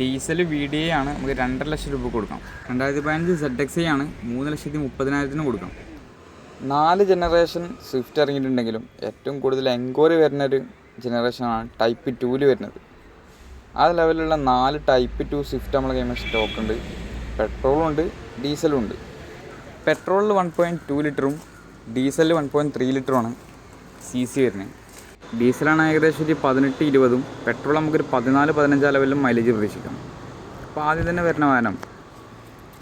Diesel VDI ആണ്. നമുക്ക് 2.5 ലക്ഷം രൂപ കൊടുക്കാം. 2015 ZXi ആണ്. 3,30,000 കൊടുക്കാം. 4 ജനറേഷൻ സ്വിഫ്റ്റ് ഇറങ്ങിയിട്ടുണ്ടെങ്കിലും ഏറ്റവും കൂടുതൽ എൻക്വയറി വരുന്നൊരു ജനറേഷനാണ് ടൈപ്പ് 2 വരുന്നത്. ആ ലെവലിലുള്ള 4 ടൈപ്പ് 2 സ്വിഫ്റ്റ് നമ്മളെ കയ്യിൽ സ്റ്റോക്ക് ഉണ്ട്. പെട്രോളും ഉണ്ട്, ഡീസലും ഉണ്ട്. പെട്രോളിൽ 1.2 ലിറ്ററും ഡീസലിൽ 1.3 ലിറ്ററുമാണ് CC വരുന്നത്. ഡീസലാണ് ഏകദേശം ഒരു 18-20, പെട്രോൾ നമുക്കൊരു 14-15 ലെവലിലും മൈലേജ് പ്രതീക്ഷിക്കാം. അപ്പോൾ ആദ്യം തന്നെ വരുന്ന വാഹനം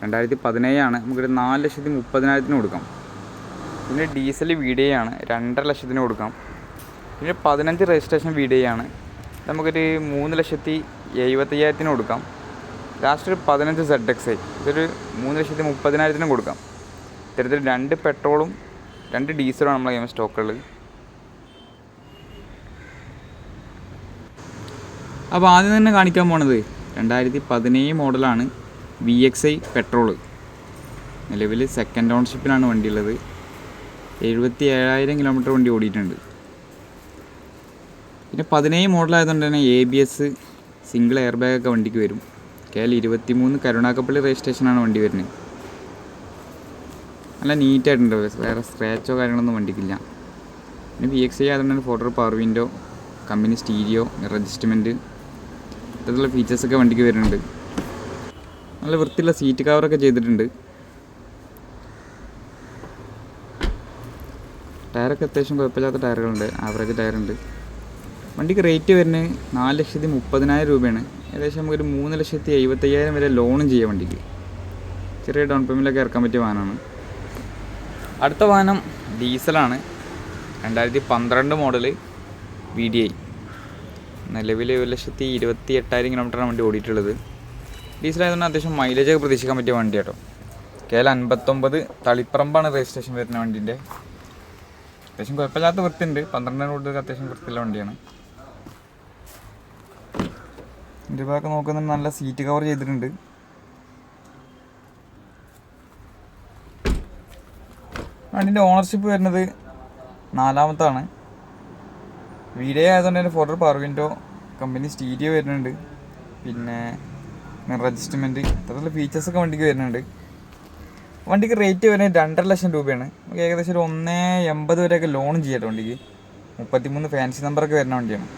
2017 ആണ്. നമുക്കൊരു 4,30,000 കൊടുക്കാം. പിന്നെ ഡീസൽ VDI ആണ്, 2.5 ലക്ഷത്തിന് കൊടുക്കാം. പിന്നെ 15 രജിസ്ട്രേഷൻ VDI ആണ്, നമുക്കൊരു 3,70,000 കൊടുക്കാം. ലാസ്റ്റ് ഒരു 15 ZXi, ഇതൊരു 3,30,000 കൊടുക്കാം. ഇത്തരത്തിൽ 2 പെട്രോളും 2 ഡീസലുമാണ് നമ്മളെ കയ്യിൽ സ്റ്റോക്കുള്ളത്. അപ്പോൾ ആദ്യം തന്നെ കാണിക്കാൻ പോണത് 2017 മോഡലാണ് VXi പെട്രോള്. നിലവിൽ സെക്കൻഡ് ഓണർഷിപ്പിലാണ് വണ്ടിയുള്ളത്. 77,000 കിലോമീറ്റർ വണ്ടി ഓടിയിട്ടുണ്ട്. പിന്നെ 17 മോഡലായതുകൊണ്ട് തന്നെ ABS, സിംഗിൾ എയർ ബാഗൊക്കെ വണ്ടിക്ക് വരും. KL 23 കരുണാകപ്പള്ളി രജിസ്ട്രേഷനാണ് വണ്ടി വരുന്നത്. നല്ല നീറ്റായിട്ടുണ്ട്, വേറെ സ്ക്രാച്ചോ കാര്യങ്ങളൊന്നും വണ്ടിക്കില്ല. പിന്നെ VXi ആയതുകൊണ്ട് തന്നെ 4 power window, company stereo, adjustment, ഇത്തരത്തിലുള്ള ഫീച്ചേഴ്സൊക്കെ വണ്ടിക്ക് വരുന്നുണ്ട്. നല്ല വൃത്തിയുള്ള സീറ്റ് കവറൊക്കെ ചെയ്തിട്ടുണ്ട്. ടയറൊക്കെ അത്യാവശ്യം കുഴപ്പമില്ലാത്ത ടയറുകളുണ്ട്, ആവറേജ് ടയറുണ്ട്. വണ്ടിക്ക് റേറ്റ് വരുന്നത് 4,30,000 രൂപയാണ്. ഏകദേശം നമുക്കൊരു 3,70,000 വരെ ലോണും ചെയ്യാം വണ്ടിക്ക്. ചെറിയ ഡൗൺ പേയ്മെൻറ്റിലൊക്കെ ഇറക്കാൻ പറ്റിയ വാഹനമാണ്. അടുത്ത വാഹനം ഡീസലാണ്. 2012 മോഡൽ VDI. നിലവിൽ 1,28,000 കിലോമീറ്ററാണ് വണ്ടി ഓടിയിട്ടുള്ളത്. ഡീസലായതുകൊണ്ട് അത്യാവശ്യം മൈലേജൊക്കെ പ്രതീക്ഷിക്കാൻ പറ്റിയ വണ്ടി കേട്ടോ. KL 59 തളിപ്പറമ്പാണ് രജിസ്ട്രേഷൻ വരുന്ന വണ്ടീൻ്റെ. അത്യാവശ്യം കുഴപ്പമില്ലാത്ത വൃത്തിയുണ്ട്. 12 റോഡൊക്കെ അത്യാവശ്യം വൃത്തിയുള്ള വണ്ടിയാണ്. ഇതിൻ്റെ ഭാഗമൊക്കെ നോക്കുന്നുണ്ട്, നല്ല സീറ്റ് കവർ ചെയ്തിട്ടുണ്ട്. വണ്ടിൻ്റെ ഓണർഷിപ്പ് വരുന്നത് 4ാമത്താണ്. VDI ആയതുകൊണ്ട് തന്നെ 4 പവർ വിൻഡോ, കമ്പനി സ്റ്റീരിയോ വരുന്നുണ്ട്. പിന്നെ മിറർ അഡ്ജസ്റ്റ്മെൻറ്റ്, ഇത്തരത്തിലുള്ള ഫീച്ചേഴ്സൊക്കെ വണ്ടിക്ക് വരുന്നുണ്ട്. വണ്ടിക്ക് റേറ്റ് വരുന്നത് 2.5 ലക്ഷം രൂപയാണ്. നമുക്ക് ഏകദേശം ഒരു 1,80,000 വരെയൊക്കെ ലോണും ചെയ്യാം വണ്ടിക്ക്. 33 ഫാൻസി നമ്പറൊക്കെ വരുന്ന വണ്ടിയാണ്.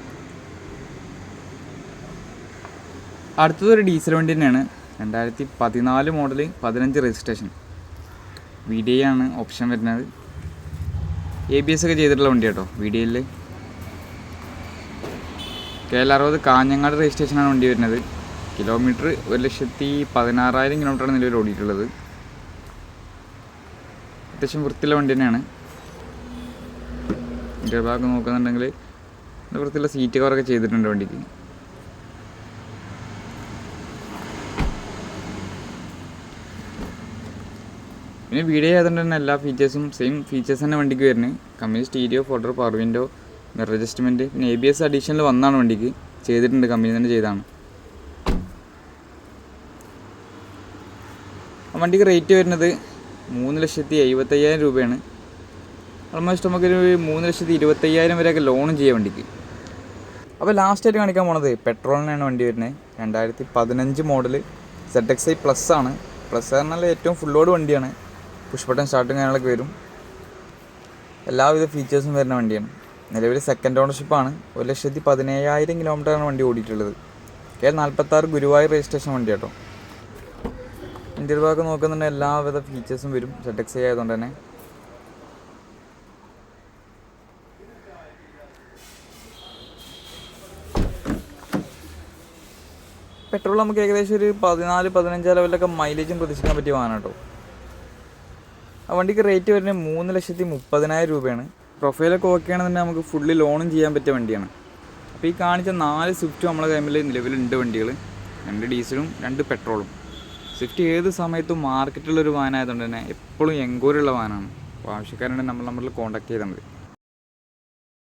അടുത്തതൊരു ഡീസൽ വണ്ടി തന്നെയാണ്. 2014 മോഡൽ, 15 രജിസ്ട്രേഷൻ. VDI ആണ് ഓപ്ഷൻ വരുന്നത്. ABS ഒക്കെ ചെയ്തിട്ടുള്ള വണ്ടി കേട്ടോ VDIയിൽ. KL 60 കാഞ്ഞങ്ങാട് രജിസ്ട്രേഷനാണ് വണ്ടി വരുന്നത്. കിലോമീറ്റർ 1,16,000 കിലോമീറ്ററാണ് നിലവിൽ ഓടിയിട്ടുള്ളത്. അത്യാവശ്യം വൃത്തിയുള്ള വണ്ടി തന്നെയാണ്. ഇതിൻ്റെ ഭാഗം നോക്കുന്നുണ്ടെങ്കിൽ വൃത്തിയുള്ള സീറ്റ് കവറൊക്കെ ചെയ്തിട്ടുണ്ട് വണ്ടിക്ക്. പിന്നെ VDI ആയതുകൊണ്ട് തന്നെ എല്ലാ ഫീച്ചേഴ്സും സെയിം ഫീച്ചേഴ്സ് തന്നെ വണ്ടിക്ക് വരുന്നത്. Company stereo, 4 power window, mirror adjustment, പിന്നെ ABS അഡീഷണൽ വന്നാണ് വണ്ടിക്ക് ചെയ്തിട്ടുണ്ട്, കമ്പനി തന്നെ ചെയ്താണ്. വണ്ടിക്ക് റേറ്റ് വരുന്നത് 3,70,000 രൂപയാണ്. ഓൾമോസ്റ്റ് നമുക്കൊരു 3,25,000 വരെയൊക്കെ ലോണും ചെയ്യാം വണ്ടിക്ക്. അപ്പോൾ ലാസ്റ്റായിട്ട് കാണിക്കാൻ പോണത് പെട്രോളിനാണ് വണ്ടി വരുന്നത്. 2015 മോഡൽ ZXi പ്ലസ് ആണ്. പ്ലസ് പറഞ്ഞാൽ ഏറ്റവും ഫുൾ ലോഡ് വണ്ടിയാണ്. പുഷ് ബട്ടൺ സ്റ്റാർട്ടും കാര്യങ്ങളൊക്കെ വരും. എല്ലാവിധ ഫീച്ചേഴ്സും വരുന്ന വണ്ടിയാണ്. നിലവിൽ സെക്കൻഡ് ഓണർഷിപ്പാണ്. 1,17,000 കിലോമീറ്ററാണ് വണ്ടി ഓടിയിട്ടുള്ളത്. KL 46 ഗുരുവായൂർ രജിസ്ട്രേഷൻ വണ്ടി കേട്ടോ. ഇന്ത്യൻ ഭാഗം നോക്കുന്നുണ്ടെങ്കിൽ എല്ലാവിധ ഫീച്ചേഴ്സും വരും ZXi ആയതുകൊണ്ട് തന്നെ. പെട്രോൾ നമുക്ക് ഏകദേശം ഒരു 14-15 ലെവലിലൊക്കെ മൈലേജും പ്രതീക്ഷിക്കാൻ പറ്റിയ വാഹനം കേട്ടോ. ആ വണ്ടിക്ക് റേറ്റ് വരുന്നത് 3,30,000 രൂപയാണ്. പ്രൊഫൈലൊക്കെ ഓക്കെ ആണെന്നുണ്ടെങ്കിൽ നമുക്ക് ഫുള്ളി ലോണും ചെയ്യാൻ പറ്റിയ വണ്ടിയാണ്. അപ്പോൾ ഈ കാണിച്ച 4 സ്വിഫ്റ്റും നമ്മളെ കയ്യിൽ നിലവിലുണ്ട് വണ്ടികൾ. 2 ഡീസലും 2 പെട്രോളും. സ്വിഫ്റ്റ് ഏത് സമയത്തും മാർക്കറ്റുള്ളൊരു വാഹനമായതുകൊണ്ട് തന്നെ എപ്പോഴും എൻക്വയറി ഉള്ള വാഹനമാണ്. അപ്പോൾ ആവശ്യക്കാരുണ്ടെങ്കിൽ നമ്മൾ കോൺടാക്ട് ചെയ്താൽ മതി.